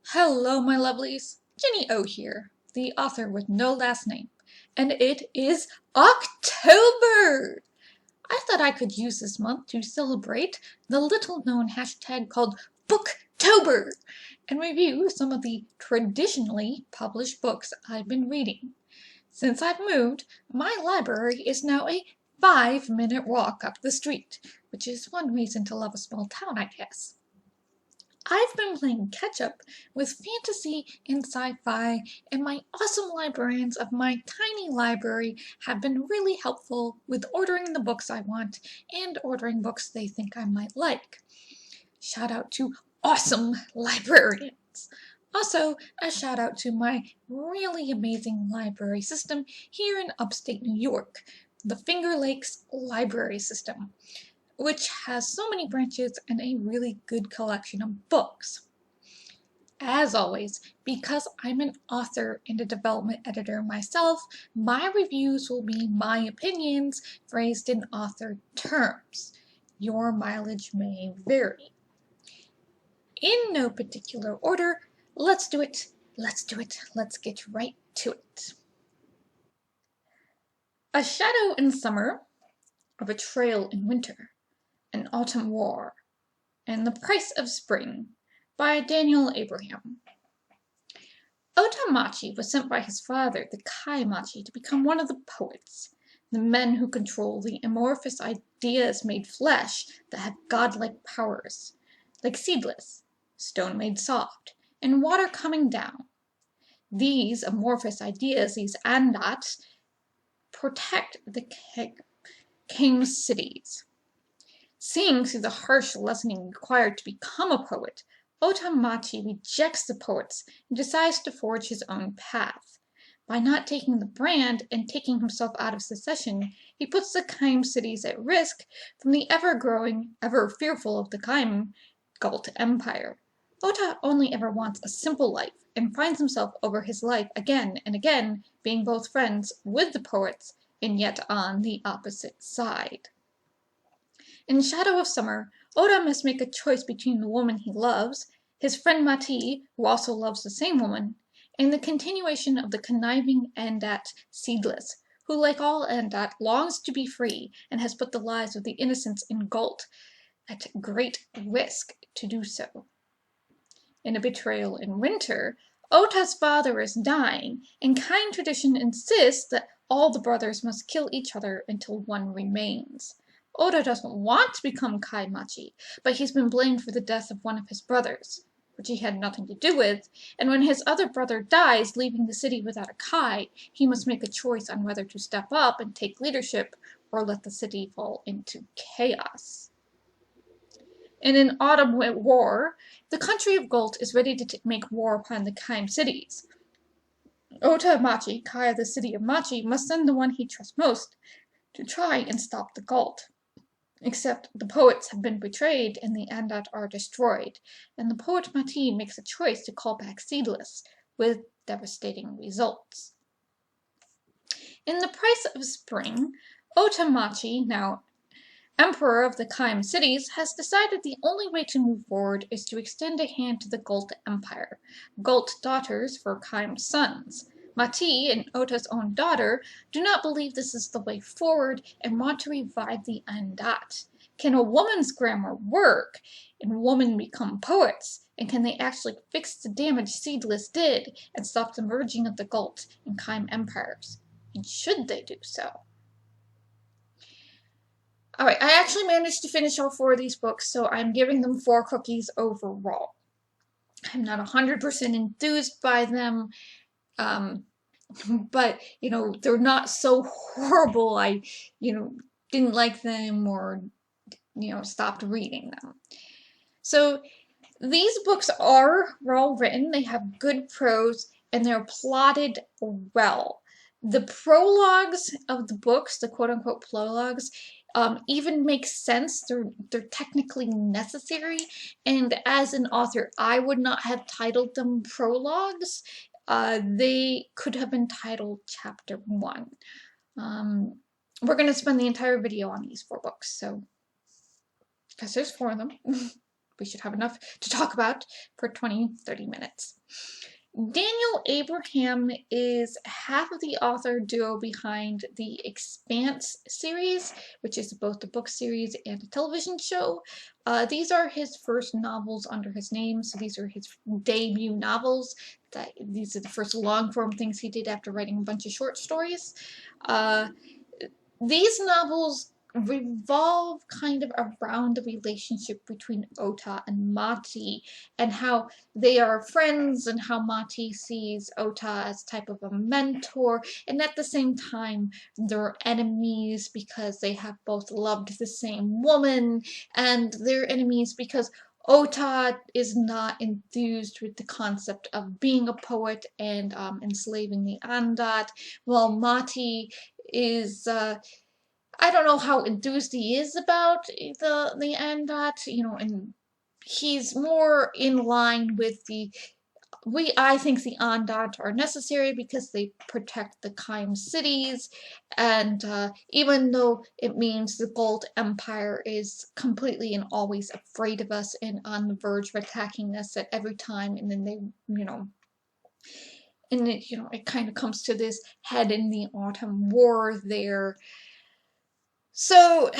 Hello, my lovelies. Jenny O here, the author with no last name, and it is October! I thought I could use this month to celebrate the little-known hashtag called Booktober and review some of the traditionally published books I've been reading. Since I've moved, my library is now a 5-minute walk up the street, which is one reason to love a small town, I guess. I've been playing catch-up with fantasy and sci-fi, and my awesome librarians of my tiny library have been really helpful with ordering the books I want and ordering books they think I might like. Shout out to awesome librarians! Also, a shout out to my really amazing library system here in upstate New York, the Finger Lakes Library System, which has so many branches and a really good collection of books. As always, because I'm an author and a development editor myself, my reviews will be my opinions phrased in author terms. Your mileage may vary. In no particular order, let's do it, let's get right to it. A Shadow in Summer, A Betrayal in Winter, An Autumn War, and The Price of Spring by Daniel Abraham. Otamachi was sent by his father, the Kaimachi, to become one of the poets, the men who control the amorphous ideas made flesh that have godlike powers, like seedless, stone made soft, and water coming down. These amorphous ideas, these andats, protect the king's cities. Seeing through the harsh lessoning required to become a poet, Otamachi rejects the poets and decides to forge his own path. By not taking the brand and taking himself out of secession, he puts the Kaim cities at risk from the ever-growing, ever-fearful of the Kaim Galt Empire. Ota only ever wants a simple life and finds himself over his life again and again being both friends with the poets and yet on the opposite side. In Shadow of Summer, Oda must make a choice between the woman he loves, his friend Mati, who also loves the same woman, and the continuation of the conniving Andat Seedless, who, like all Andat, longs to be free and has put the lives of the innocents in Galt at great risk to do so. In A Betrayal in Winter, Ota's father is dying, and kind tradition insists that all the brothers must kill each other until one remains. Oda doesn't want to become Kaimachi, but he's been blamed for the death of one of his brothers, which he had nothing to do with, and when his other brother dies, leaving the city without a Kai, he must make a choice on whether to step up and take leadership or let the city fall into chaos. In An Autumn War, the country of Galt is ready to make war upon the Kaim cities. Otamachi, Kai of the city of Machi, must send the one he trusts most to try and stop the Galt. Except the poets have been betrayed and the Andat are destroyed, and the poet Mati makes a choice to call back Seedless, with devastating results. In The Price of Spring, Otamachi, now Emperor of the Kaim cities, has decided the only way to move forward is to extend a hand to the Galt Empire, Galt daughters for Kaim sons. Mati and Ota's own daughter do not believe this is the way forward and want to revive the Andat. Can a woman's grammar work and women become poets? And can they actually fix the damage Seedless did and stop the merging of the Galt and Kaim empires? And should they do so? Alright, I actually managed to finish all 4 of these books, so I'm giving them 4 cookies overall. I'm not 100% enthused by them. But, they're not so horrible I, didn't like them or, stopped reading them. So these books are well written, they have good prose, and they're plotted well. The prologues of the books, the quote-unquote prologues, even make sense. They're technically necessary, and as an author, I would not have titled them prologues. They could have been titled Chapter 1. We're going to spend the entire video on these 4 books, so, because there's 4 of them. we should have enough to talk about for 20-30 minutes. Daniel Abraham is half of the author duo behind the Expanse series, which is both a book series and a television show. These are his first novels under his name, so these are his debut novels. These are the first long-form things he did after writing a bunch of short stories. These novels revolve kind of around the relationship between Ota and Mati, and how they are friends, and how Mati sees Ota as type of a mentor, and at the same time they're enemies because they have both loved the same woman, and they're enemies because Ota is not enthused with the concept of being a poet and enslaving the Andat, while Mati is I don't know how enthused he is about the Andat, you know, and he's more in line with I think the Andat are necessary because they protect the Kaim cities, and even though it means the Gold Empire is completely and always afraid of us and on the verge of attacking us at every time, and then they, you know, and it, you know, it kind of comes to this head in the Autumn War there. So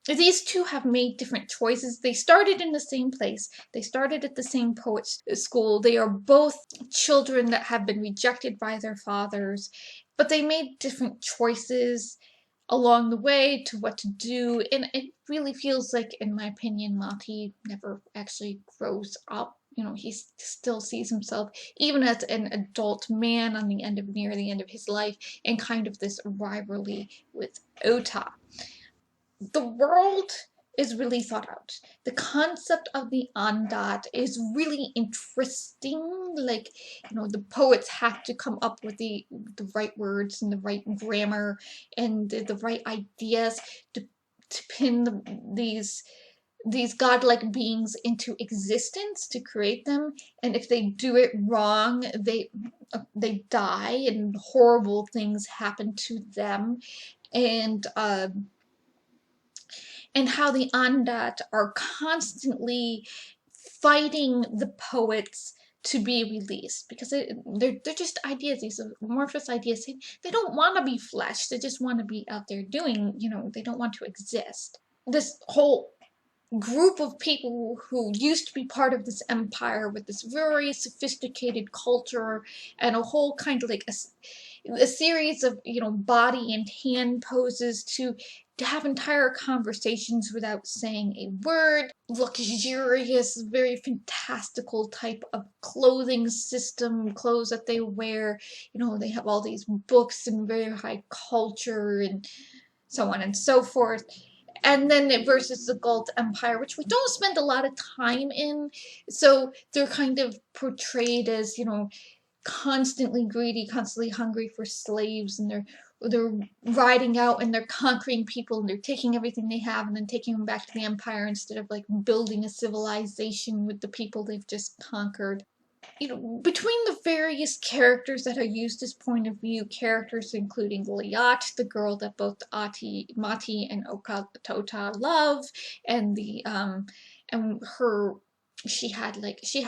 these two have made different choices. They started in the same place. They started at the same poets' school. They are both children that have been rejected by their fathers, but they made different choices along the way to what to do. And it really feels like, in my opinion, Mati never actually grows up. You know, he still sees himself, even as an adult man near the end of his life, in kind of this rivalry with Ota. The world is really thought out. The concept of the Andat is really interesting. Like, you know, the poets have to come up with the right words and the right grammar and the right ideas to pin these godlike beings into existence, to create them. And if they do it wrong, they die and horrible things happen to them. And how the Andat are constantly fighting the poets to be released, because they're just ideas, these amorphous ideas. They don't want to be flesh, they just want to be out there doing, you know, they don't want to exist. This whole group of people who used to be part of this empire with this very sophisticated culture and a whole kind of like a series of, you know, body and hand poses to have entire conversations without saying a word, luxurious, very fantastical type of clothing system, clothes that they wear, you know, they have all these books and very high culture and so on and so forth. And then versus the Gold Empire, which we don't spend a lot of time in, so they're kind of portrayed as, you know, constantly greedy, constantly hungry for slaves, and they're riding out and they're conquering people and they're taking everything they have and then taking them back to the empire instead of like building a civilization with the people they've just conquered. You know, between the various characters that are used as point of view characters, including Liat, the girl that both Mati and Ota love, and she had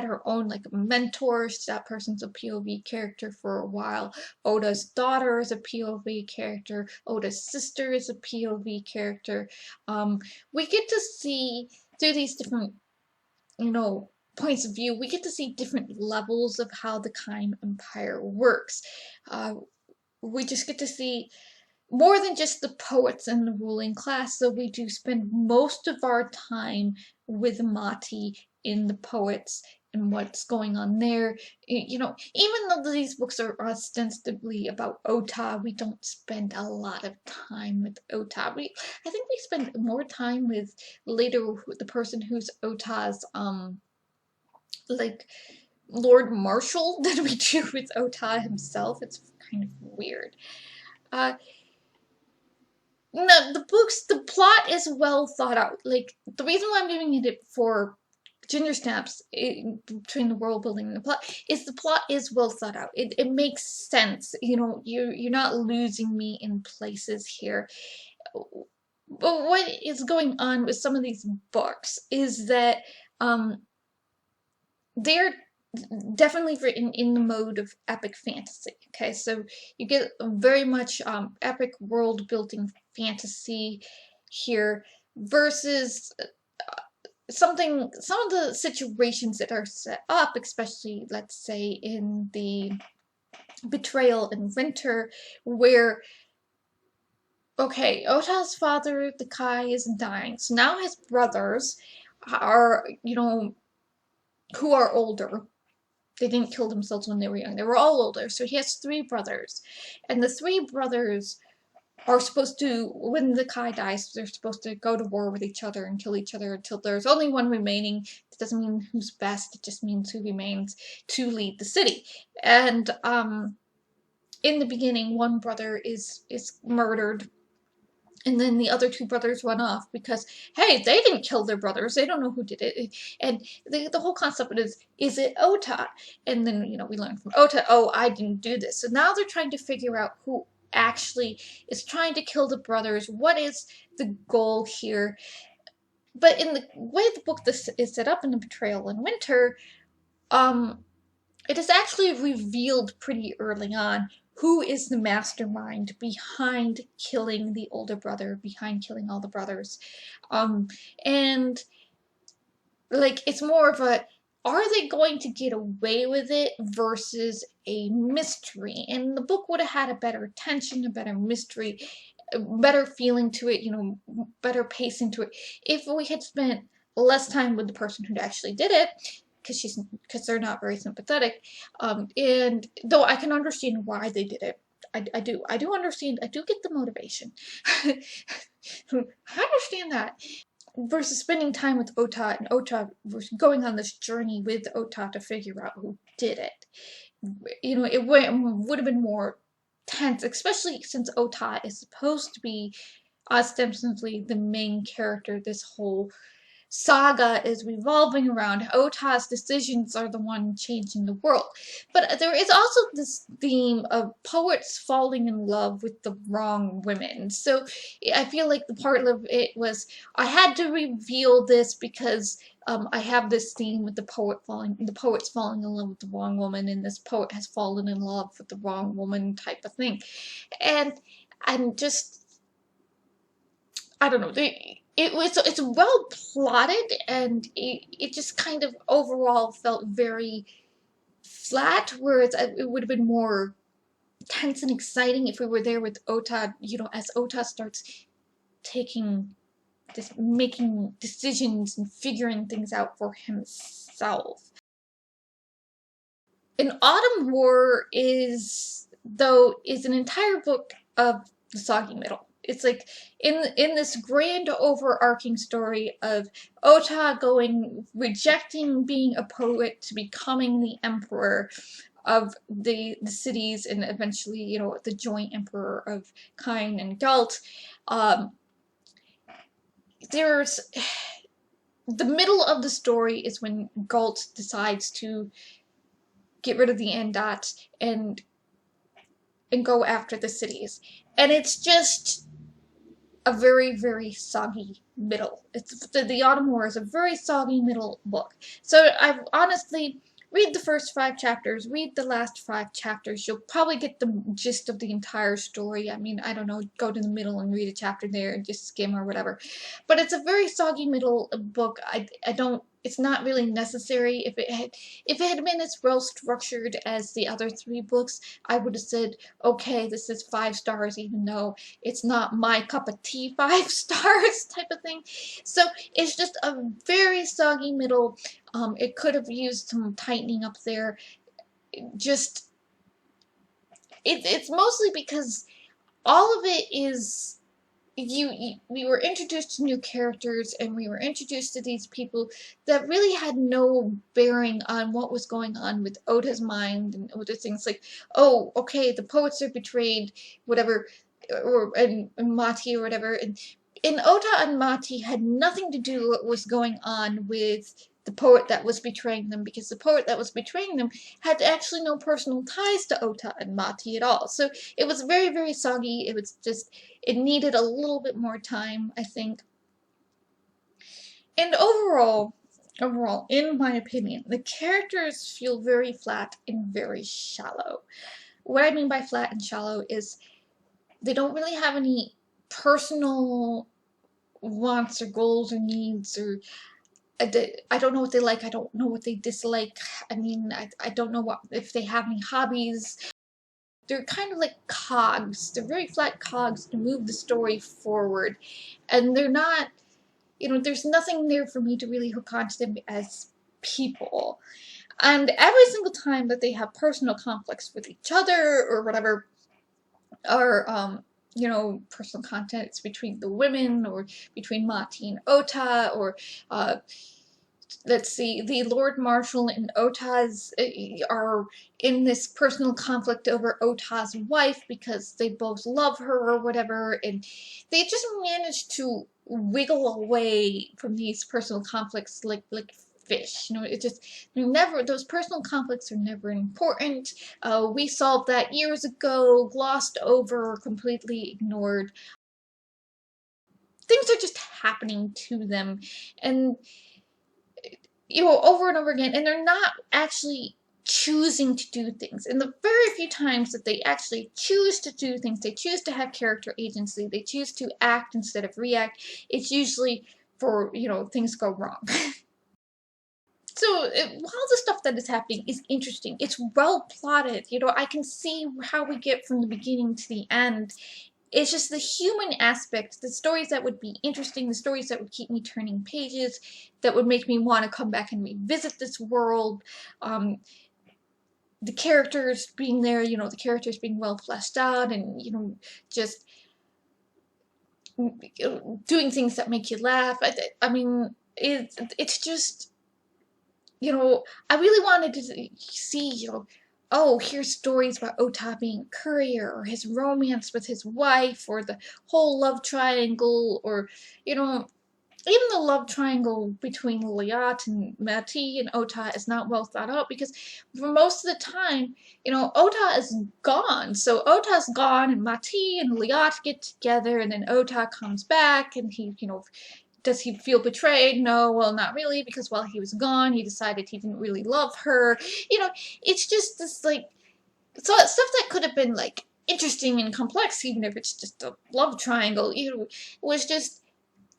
her own like mentor. That person's a POV character for a while. Oda's daughter is a POV character. Oda's sister is a POV character. We get to see through these different, you know, points of view, we get to see different levels of how the Kaim Empire works. We just get to see more than just the poets and the ruling class, so we do spend most of our time with Mati in the poets and what's going on there. You know, even though these books are ostensibly about Ota, we don't spend a lot of time with Ota. I think we spend more time with the person who's Ota's like Lord Marshal than we do with Ota himself. It's kind of weird. No, the plot is well thought out. Like, the reason why I'm giving it for Ginger Snaps between the world building and the plot is well thought out. It makes sense. You know, you're not losing me in places here. But what is going on with some of these books is that they're definitely written in the mode of epic fantasy. Okay, so you get very much epic world building fantasy here versus some of the situations that are set up, especially let's say in the Betrayal in Winter, where okay, Ota's father, the Kai, is dying. So now his brothers are, you know, who are older. They didn't kill themselves when they were young. They were all older. So he has 3 brothers. And the 3 brothers are supposed to, when the Kai dies, they're supposed to go to war with each other and kill each other until there's only one remaining. It doesn't mean who's best, it just means who remains to lead the city. And in the beginning, one brother is murdered. And then the other 2 brothers run off because, hey, they didn't kill their brothers. They don't know who did it. And the whole concept is it Ota? And then, you know, we learn from Ota, oh, I didn't do this. So now they're trying to figure out who actually is trying to kill the brothers. What is the goal here? But in the way the book is set up in the Betrayal in Winter, it is actually revealed pretty early on who is the mastermind behind killing the older brother, behind killing all the brothers. And like, it's more of a, are they going to get away with it versus a mystery? And the book would have had a better tension, a better mystery, a better feeling to it, you know, better pacing to it, if we had spent less time with the person who actually did it, because they're not very sympathetic. And though I can understand why they did it, I do understand. I do get the motivation. I understand that. Versus spending time with Ota, and Ota going on this journey with Ota to figure out who did it. You know, it would have been more tense, especially since Ota is supposed to be ostensibly the main character. This whole saga is revolving around Ota's decisions are the one changing the world. But there is also this theme of poets falling in love with the wrong women. So I feel like the part of it was, I had to reveal this because I have this theme with the poets falling in love with the wrong woman, and this poet has fallen in love with the wrong woman type of thing. And I'm just, I don't know, it's well plotted, and it just kind of overall felt very flat, whereas it would have been more tense and exciting if we were there with Ota, you know, as Ota starts making decisions and figuring things out for himself. An Autumn War is an entire book of the soggy middle. It's like in this grand overarching story of Ota rejecting being a poet to becoming the emperor of the cities, and eventually, you know, the joint emperor of Kine and Galt. There's the middle of the story is when Galt decides to get rid of the Andot and go after the cities, and it's just a very, very soggy middle. The Autumn War is a very soggy middle book. So I've honestly, read the first 5 chapters, read the last 5 chapters. You'll probably get the gist of the entire story. I mean, I don't know, go to the middle and read a chapter there and just skim or whatever. But it's a very soggy middle book. It's not really necessary. If it had been as well structured as the other 3 books, I would have said, okay, this is 5 stars, even though it's not my cup of tea 5 stars type of thing. So it's just a very soggy middle. It could have used some tightening up there. It's mostly because all of it is, we were introduced to new characters, and we were introduced to these people that really had no bearing on what was going on with Ota's mind and other things. Like, oh, okay, the poets are betrayed, whatever, and Mati or whatever. And Ota and Mati had nothing to do with what was going on with the poet that was betraying them, because the poet that was betraying them had actually no personal ties to Ota and Mati at all. So it was very, very soggy. It was just, it needed a little bit more time, I think. And overall, in my opinion, the characters feel very flat and very shallow. What I mean by flat and shallow is they don't really have any personal wants or goals or needs, or I don't know what they like, I don't know what they dislike. I mean, I don't know what if they have any hobbies. They're kind of like cogs. They're very flat cogs to move the story forward. And they're not, you know, there's nothing there for me to really hook onto them as people. And every single time that they have personal conflicts with each other or whatever, or you know, personal contacts between the women or between Mati and Ota, or let's see, the Lord Marshal and Ota's are in this personal conflict over Ota's wife because they both love her or whatever, and they just manage to wiggle away from these personal conflicts like fish. You know, it just never, those personal conflicts are never important. We solved that years ago, glossed over, completely ignored. Things are just happening to them, and you know, over and over again, and they're not actually choosing to do things. And the very few times that they actually choose to do things, they choose to have character agency, they choose to act instead of react, it's usually for, you know, things go wrong. So while the stuff that is happening is interesting, it's well plotted, you know, I can see how we get from the beginning to the end. It's just the human aspect, the stories that would be interesting, the stories that would keep me turning pages, that would make me want to come back and revisit this world. The characters being there, you know, the characters being well fleshed out, and, you know, just doing things that make you laugh. I mean, it's just, you know, I really wanted to see, you know, oh, here's stories about Ota being a courier, or his romance with his wife, or the whole love triangle, or, you know, even the love triangle between Liat and Mati and Ota is not well thought out, because for most of the time, you know, Ota is gone. So Ota's gone, and Mati and Liat get together, and then Ota comes back, and he, you know, does he feel betrayed? No, well, not really, because while he was gone, he decided he didn't really love her. You know, it's just this, like, so stuff that could have been, like, interesting and complex, even if it's just a love triangle, you know, was just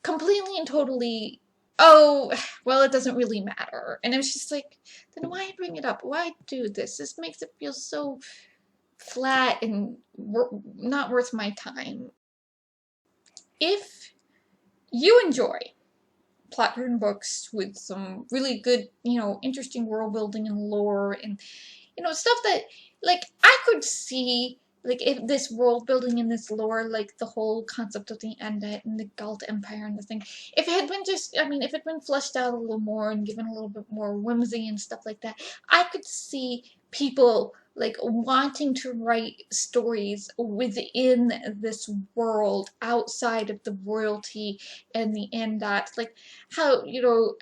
completely and totally, oh, well, it doesn't really matter. And it was just like, then why bring it up? Why do this? This makes it feel so flat and not worth my time. If you enjoy plot-driven books with some really good, you know, interesting world building and lore, and, you know, stuff that, like, I could see, like, if this world building and this lore, like the whole concept of the Endet and the Galt Empire and the thing, if it had been just, I mean, if it had been fleshed out a little more and given a little bit more whimsy and stuff like that, I could see people, like, wanting to write stories within this world outside of the royalty and the Endet. Like, how, you know,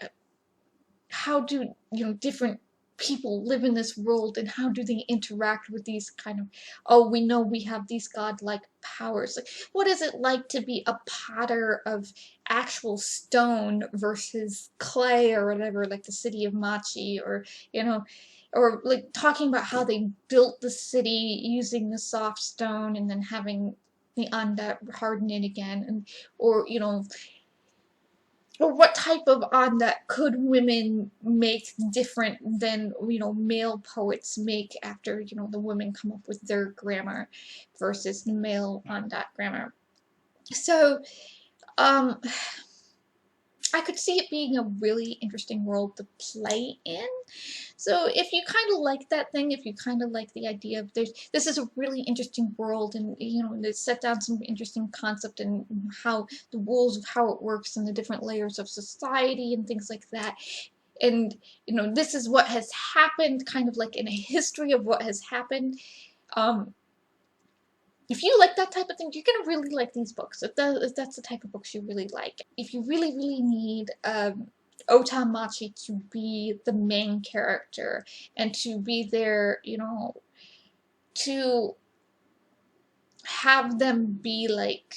how do, you know, different people live in this world, and how do they interact with these kind of, oh, we know we have these godlike powers. Like, what is it like to be a potter of actual stone versus clay or whatever, like the city of Machi, or, you know, or like talking about how they built the city using the soft stone and then having the Undet harden it again, and, or, you know, or what type of Undet could women make different than, you know, male poets make after, you know, the women come up with their grammar versus the male Undet grammar. So, I could see it being a really interesting world to play in. So if you kind of like that thing, if you kind of like the idea of this is a really interesting world, and, you know, they set down some interesting concept and how the rules of how it works and the different layers of society and things like that. And, you know, this is what has happened, kind of like in a history of what has happened. If you like that type of thing, you're going to really like these books. If that's the type of books you really like. If you really, really need Otamachi to be the main character and to be there, you know, to have them be like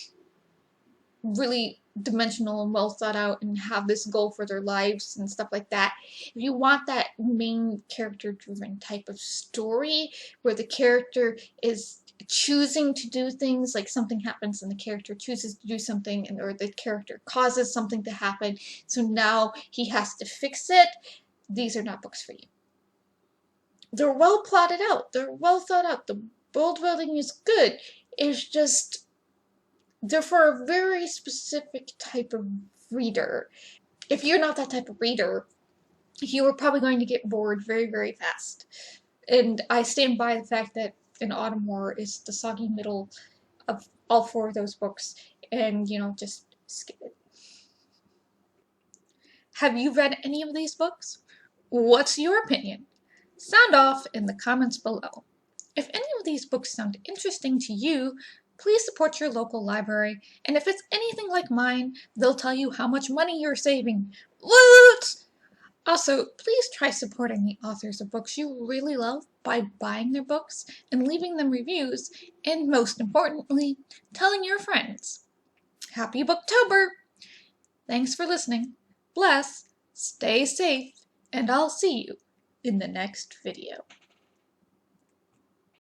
really dimensional and well thought out and have this goal for their lives and stuff like that. If you want that main character driven type of story where the character is choosing to do things, like something happens and the character chooses to do something, and or the character causes something to happen, so now he has to fix it, these are not books for you. They're well plotted out, they're well thought out, the world building is good, it's just they're for a very specific type of reader. If you're not that type of reader, you are probably going to get bored very, very fast. And I stand by the fact that An Autumn War is the soggy middle of all four of those books, and, you know, just skip it. Have you read any of these books? What's your opinion? Sound off in the comments below. If any of these books sound interesting to you, please support your local library, and if it's anything like mine, they'll tell you how much money you're saving. Woot! Also, please try supporting the authors of books you really love by buying their books and leaving them reviews, and most importantly, telling your friends. Happy Booktober! Thanks for listening. Bless, stay safe, and I'll see you in the next video.